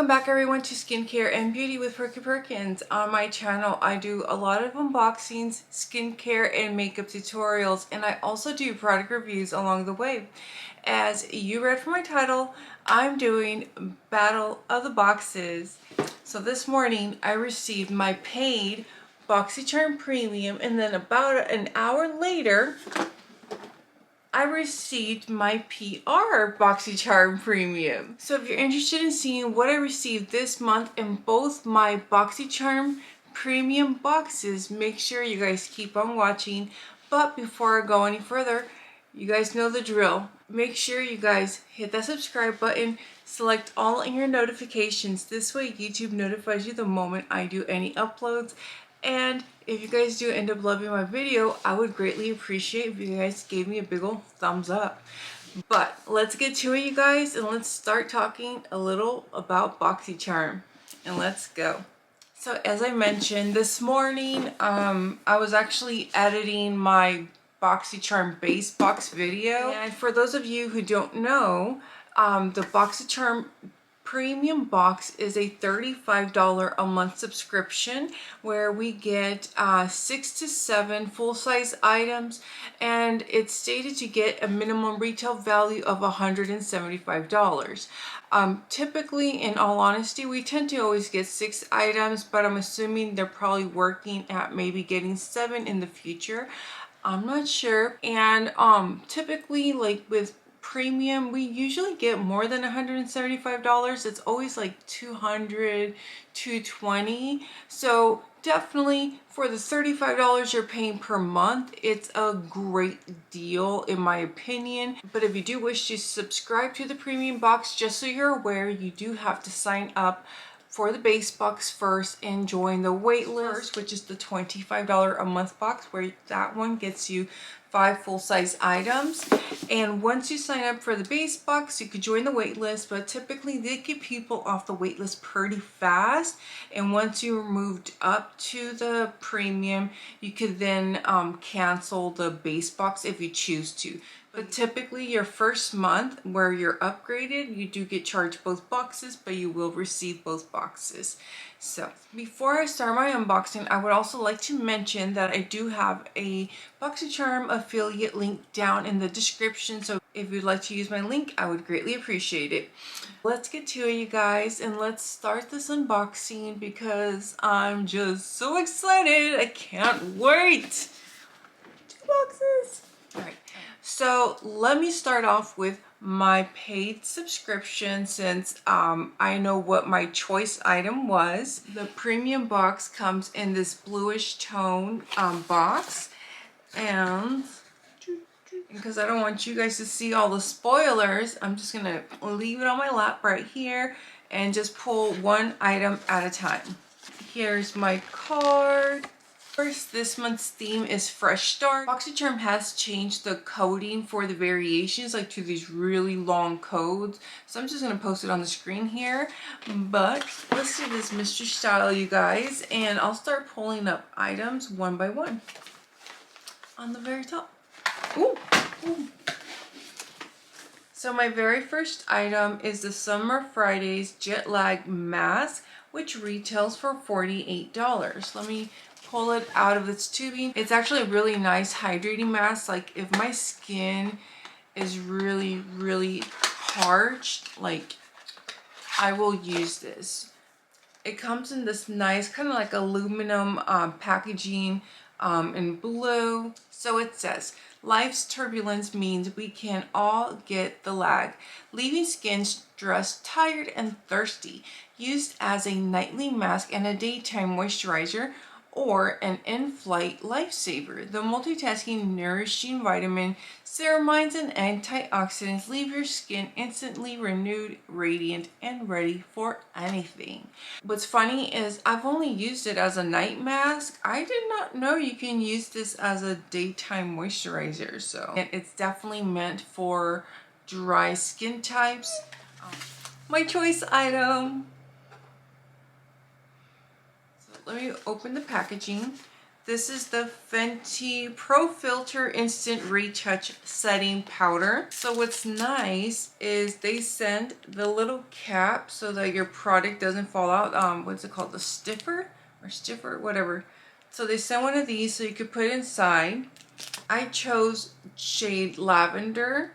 Welcome back everyone to Skincare and Beauty with Perkiperkins. On my channel I do a lot of unboxings, skincare and makeup tutorials, and I also do product reviews along the way. As you read from my title, I'm doing Battle of the Boxes. So this morning I received my paid Boxycharm Premium, and then about an hour later I received my PR Boxycharm Premium. So if you're interested in seeing what I received this month in both my Boxycharm Premium boxes, make sure you guys keep on watching. But before I go any further, you guys know the drill. Make sure you guys hit that subscribe button, select all in your notifications. This way YouTube notifies you the moment I do any uploads. And if you guys do end up loving my video, I would greatly appreciate if you guys gave me a big ol' thumbs up. But let's get to it, you guys, and let's start talking a little about Boxycharm. And let's go. So as I mentioned this morning, I was actually editing my Boxycharm base box video. And for those of you who don't know, the Boxycharm Premium box is a $35 a month subscription where we get 6 to 7 full-size items, and it's stated to get a minimum retail value of $175. Typically, in all honesty, we tend to always get 6 items, but I'm assuming they're probably working at maybe getting 7 in the future. I'm not sure. And typically, like with Premium, we usually get more than $175. It's always like $200, $220. So definitely for the $35 you're paying per month, it's a great deal in my opinion. But if you do wish to subscribe to the Premium box, just so you're aware, you do have to sign up for the base box first and join the wait list, which is the $25 a month box, where that one gets you 5 full-size items. And once you sign up for the base box, you could join the wait list, but typically they get people off the wait list pretty fast. And once you're moved up to the Premium, you could then cancel the base box if you choose to. But typically your first month where you're upgraded, you do get charged both boxes, but you will receive both boxes. So before I start my unboxing, I would also like to mention that I do have a Boxycharm affiliate link down in the description. So if you'd like to use my link, I would greatly appreciate it. Let's get to it, you guys, and let's start this unboxing because I'm just so excited. I can't wait. 2 boxes. All right. So let me start off with my paid subscription, since I know what my choice item was. The Premium box comes in this bluish tone box, and because I don't want you guys to see all the spoilers, I'm just gonna leave it on my lap right here and just pull one item at a time. Here's my card. First, this month's theme is Fresh Start. Boxycharm has changed the coding for the variations, like to these really long codes. So I'm just going to post it on the screen here. But let's do this mystery style, you guys. And I'll start pulling up items one by one. On the very top. Ooh, ooh. So my very first item is the Summer Fridays Jet Lag Mask, which retails for $48. Let me pull it out of its tubing. It's actually a really nice hydrating mask. Like if my skin is really parched, like I will use this. It comes in this nice kind of like aluminum packaging in blue. So it says, life's turbulence means we can all get the lag, leaving skin stressed, tired, and thirsty. Used as a nightly mask and a daytime moisturizer, or an in-flight lifesaver. The multitasking nourishing vitamin, ceramides, and antioxidants leave your skin instantly renewed, radiant, and ready for anything. What's funny is I've only used it as a night mask. I did not know you can use this as a daytime moisturizer. So it's definitely meant for dry skin types. My choice item. Let me open the packaging. This is the Fenty Pro Filter Instant Retouch Setting Powder. So what's nice is they send the little cap so that your product doesn't fall out. What's it called? The stiffer? Or stiffer? Whatever. So they send one of these so you could put it inside. I chose shade Lavender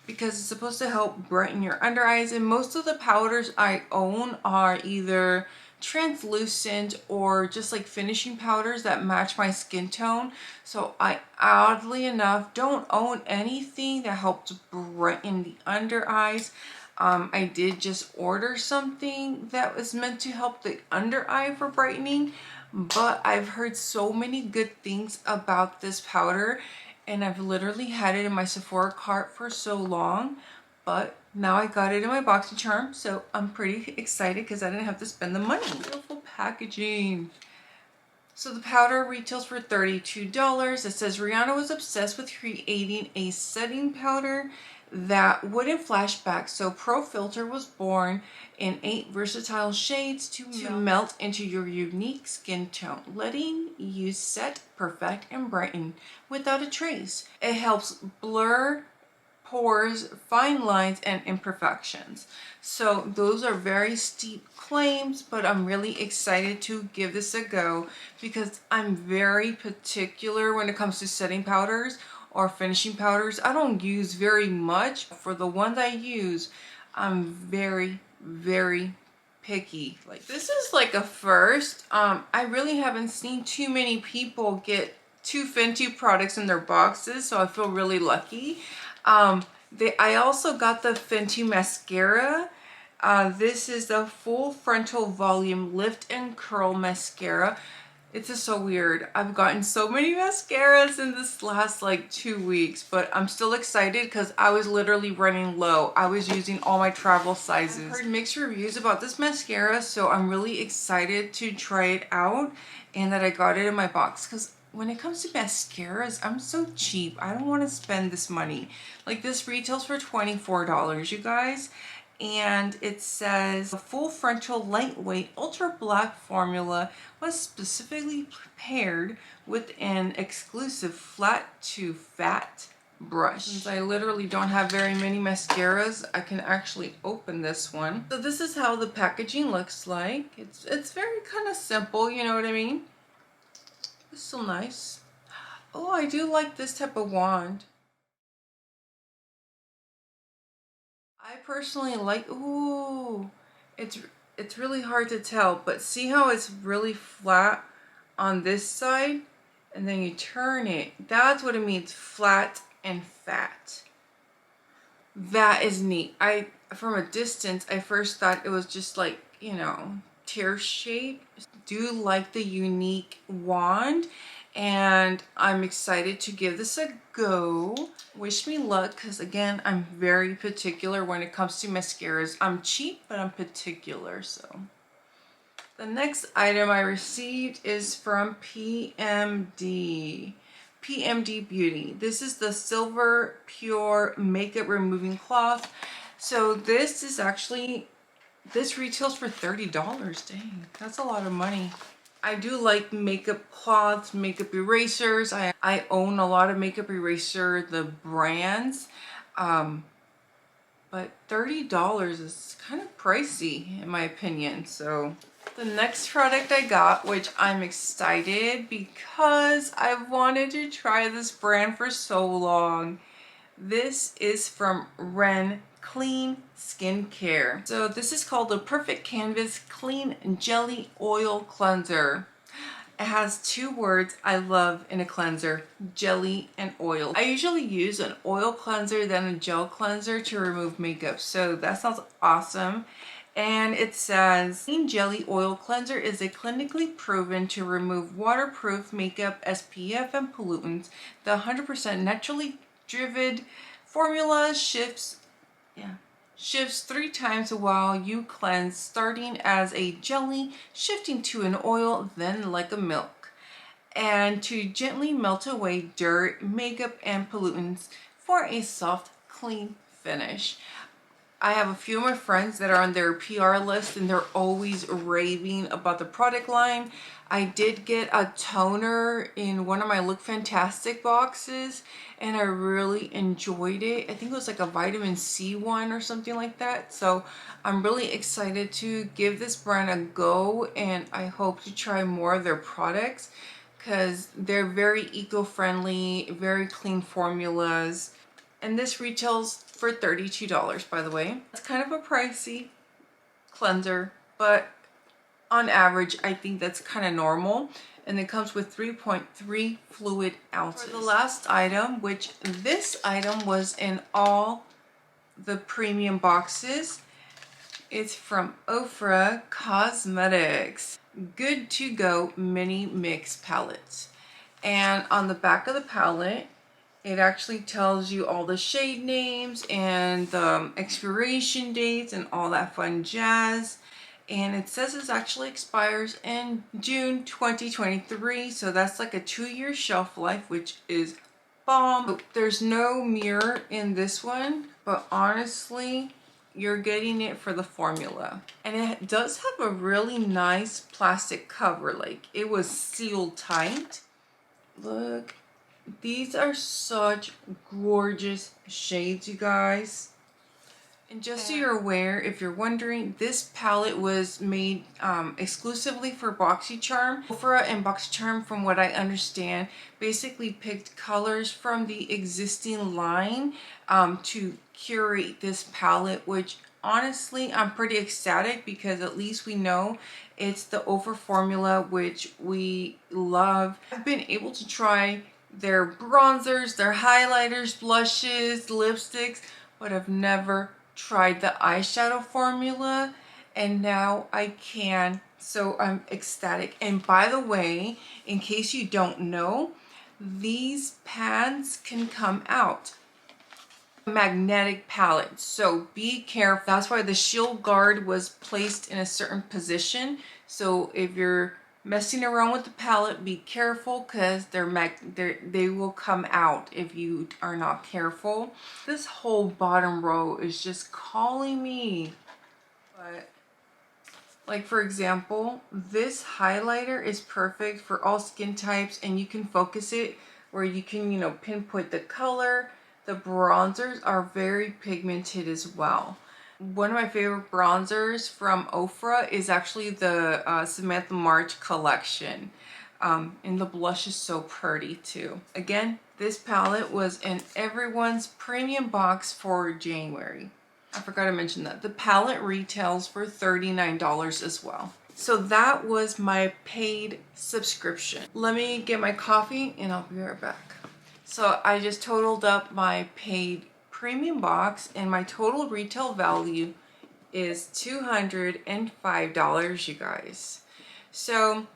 because it's supposed to help brighten your under eyes, and most of the powders I own are either translucent or just like finishing powders that match my skin tone. So I oddly enough don't own anything that helps brighten the under eyes. I did just order something that was meant to help the under eye for brightening, but I've heard so many good things about this powder, and I've literally had it in my Sephora cart for so long, but now I got it in my Boxycharm, so I'm pretty excited because I didn't have to spend the money. Beautiful packaging. So the powder retails for $32. It says Rihanna was obsessed with creating a setting powder that wouldn't flash back, so Pro Filter was born in 8 versatile shades to melt into your unique skin tone, letting you set, perfect, and brighten without a trace. It helps blur pores, fine lines, and imperfections. So those are very steep claims, but I'm really excited to give this a go because I'm very particular when it comes to setting powders or finishing powders. I don't use very much. For the ones I use, I'm very picky. Like, this is like a first. I really haven't seen too many people get 2 Fenty products in their boxes, so I feel really lucky. I also got the Fenty mascara. This is the Full Frontal Volume Lift and Curl Mascara. It's just so weird. I've gotten so many mascaras in this last like 2 weeks, but I'm still excited because I was literally running low. I was using all my travel sizes. I've heard mixed reviews about this mascara, so I'm really excited to try it out and that I got it in my box, because when it comes to mascaras, I'm so cheap. I don't want to spend this money. Like, this retails for $24, you guys. And it says, a full frontal lightweight ultra black formula was specifically prepared with an exclusive flat to fat brush. Since I literally don't have very many mascaras, I can actually open this one. So this is how the packaging looks like. It's very kind of simple, you know what I mean? It's still nice. Oh, I do like this type of wand. I personally like, ooh, it's really hard to tell, but see how it's really flat on this side, and then you turn it. That's what it means, flat and fat. That is neat. From a distance, I first thought it was just like, you know, tear shape. Do like the unique wand, and I'm excited to give this a go. Wish me luck, because again, I'm very particular when it comes to mascaras. I'm cheap, but I'm particular. So the next item I received is from PMD Beauty. This is the Silver Pure Makeup Removing Cloth. So this is actually, this retails for $30. Dang, that's a lot of money. I do like makeup cloths, makeup erasers. I own a lot of makeup eraser, the brands. But $30 is kind of pricey in my opinion. So the next product I got, which I'm excited because I've wanted to try this brand for so long. This is from Ren Clean Skincare. So this is called the Perfect Canvas Clean Jelly Oil Cleanser. It has 2 words I love in a cleanser: jelly and oil. I usually use an oil cleanser than a gel cleanser to remove makeup, so that sounds awesome. And it says, Clean Jelly Oil Cleanser is a clinically proven to remove waterproof makeup, SPF, and pollutants. The 100% naturally driven formula shifts 3 times while you cleanse, starting as a jelly, shifting to an oil, then like a milk, and to gently melt away dirt, makeup, and pollutants for a soft, clean finish. I have a few of my friends that are on their PR list and they're always raving about the product line. I did get a toner in one of my Look Fantastic boxes and I really enjoyed it. I think it was like a vitamin C one or something like that. So I'm really excited to give this brand a go, and I hope to try more of their products because they're very eco-friendly, very clean formulas. And this retails for $32, by the way. It's kind of a pricey cleanser, but on average, I think that's kind of normal. And it comes with 3.3 fluid ounces. For the last item, which this item was in all the premium boxes, it's from Ofra Cosmetics. Good to Go Mini Mix Palettes. And on the back of the palette, it actually tells you all the shade names and the expiration dates and all that fun jazz. And it says it actually expires in June 2023. So that's like a 2-year shelf life, which is bomb. There's no mirror in this one, but honestly, you're getting it for the formula. And it does have a really nice plastic cover. Like, it was sealed tight. Look, these are such gorgeous shades, you guys. And just so you're aware, if you're wondering, this palette was made exclusively for Boxycharm. Ofra and Boxycharm, from what I understand, basically picked colors from the existing line to curate this palette, which honestly, I'm pretty ecstatic because at least we know it's the Ofra formula, which we love. I've been able to try their bronzers, their highlighters, blushes, lipsticks, but I've never tried the eyeshadow formula, and now I can, so I'm ecstatic. And by the way, in case you don't know, these pads can come out. Magnetic palette, so be careful. That's why the shield guard was placed in a certain position. So if you're messing around with the palette, be careful because they will come out if you are not careful. This whole bottom row is just calling me. But like, for example, this highlighter is perfect for all skin types, and you can focus it where you can, you know, pinpoint the color. The bronzers are very pigmented as well. One of my favorite bronzers from Ofra is actually the Samantha March collection. And the blush is so pretty too. Again, this palette was in everyone's premium box for January. I forgot to mention that. The palette retails for $39 as well. So that was my paid subscription. Let me get my coffee and I'll be right back. So I just totaled up my paid premium box and my total retail value is $205, you guys. So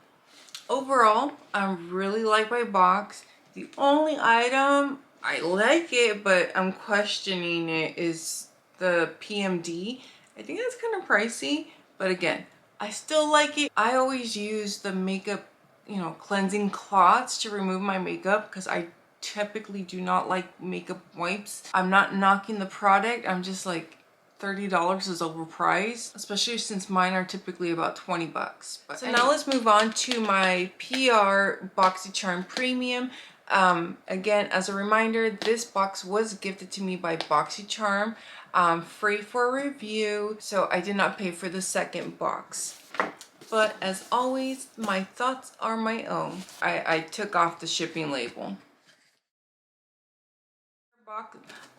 overall, I really like my box. The only item, I like it, but I'm questioning it, is the PMD. I think that's kind of pricey, but again, I still like it. I always use the makeup, you know, cleansing cloths to remove my makeup because I typically do not like makeup wipes. I'm not knocking the product. I'm just like, $30 is overpriced, especially since mine are typically about 20 bucks. But so anyway, now let's move on to my PR Boxycharm Premium. Again, as a reminder, this box was gifted to me by Boxycharm, free for review, so I did not pay for the second box. But as always, my thoughts are my own. I took off the shipping label.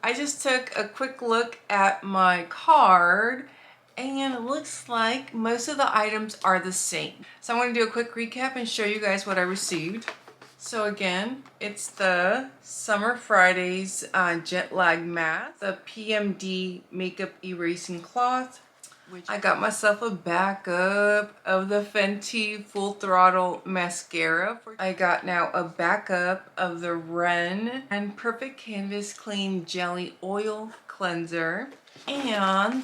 I just took a quick look at my card and it looks like most of the items are the same. So I'm going to do a quick recap and show you guys what I received. So again, it's the Summer Fridays Jet Lag Mask, the PMD Makeup Erasing Cloth, which I got myself a backup of the Fenty Full Throttle Mascara. I got now a backup of the Ren and Perfect Canvas Clean Jelly Oil Cleanser. And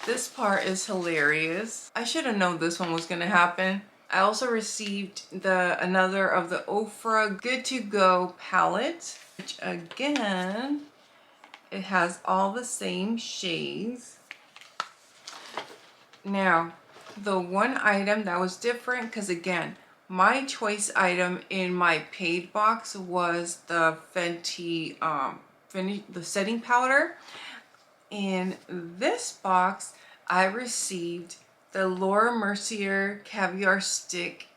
this part is hilarious. I should have known this one was going to happen. I also received another of the Ofra Good to Go palette, which again, it has all the same shades. Now, the one item that was different, because again, my choice item in my paid box was the Fenty, the setting powder. In this box, I received the Mercier Caviar Stick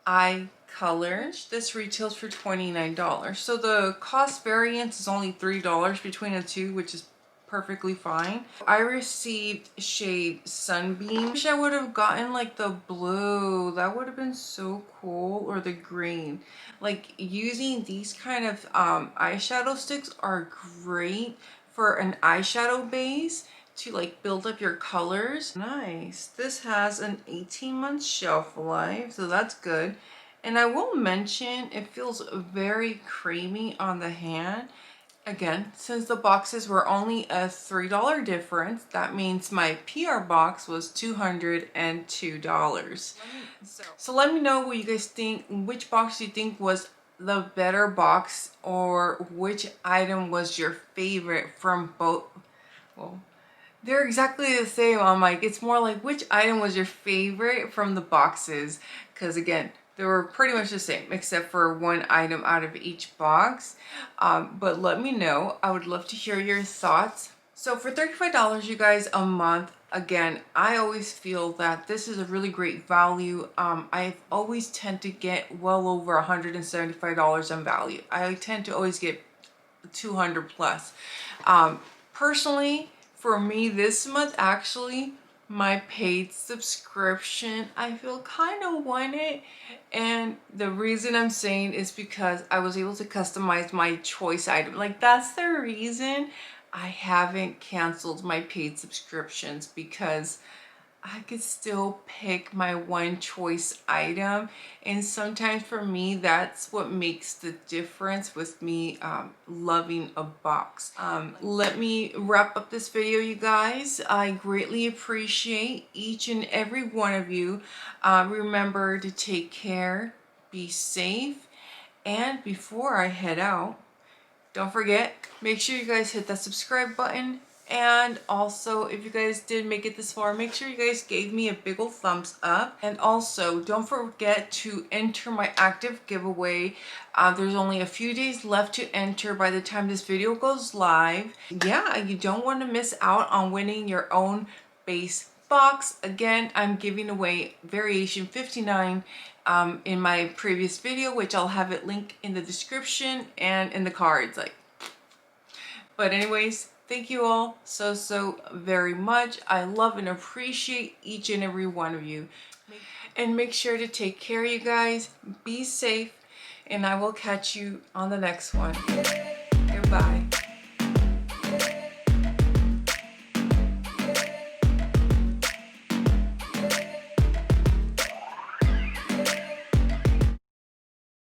Eye Color. This retails for $29. So the cost variance is only $3 between the two, which is perfectly fine. I received shade Sunbeam. I wish I would have gotten like the blue. That would have been so cool. Or the green. Like, using these kind of eyeshadow sticks are great for an eyeshadow base to like build up your colors. Nice. This has an 18-month shelf life, so that's good. And I will mention, it feels very creamy on the hand. Again, since the boxes were only a $3 difference, that means my PR box was $202. So let me know what you guys think, which box you think was the better box, or which item was your favorite from both. Well, they're exactly the same. I'm like, it's more like which item was your favorite from the boxes, because again, they were pretty much the same except for one item out of each box. But let me know. I would love to hear your thoughts. So for $35, you guys, a month, again, I always feel that this is a really great value. I always tend to get well over $175 on value. I tend to always get 200 plus. Personally, for me this month, actually, my paid subscription, I feel kind of won it. And the reason I'm saying is because I was able to customize my choice item. Like, that's the reason I haven't canceled my paid subscriptions, because I could still pick my one choice item. And sometimes for me, that's what makes the difference with me loving a box. Let me wrap up this video, you guys. I greatly appreciate each and every one of you. Remember to take care, be safe, and before I head out, don't forget, make sure you guys hit that subscribe button. And also, if you guys did make it this far, make sure you guys gave me a big ol' thumbs up. And also, don't forget to enter my active giveaway. There's only a few days left to enter by the time this video goes live. Yeah, you don't want to miss out on winning your own base box. Again, I'm giving away Variation 59 in my previous video, which I'll have it linked in the description and in the cards. But anyways, thank you all so very much. I love and appreciate each and every one of you. And make sure to take care, you guys. Be safe, and I will catch you on the next one. Goodbye.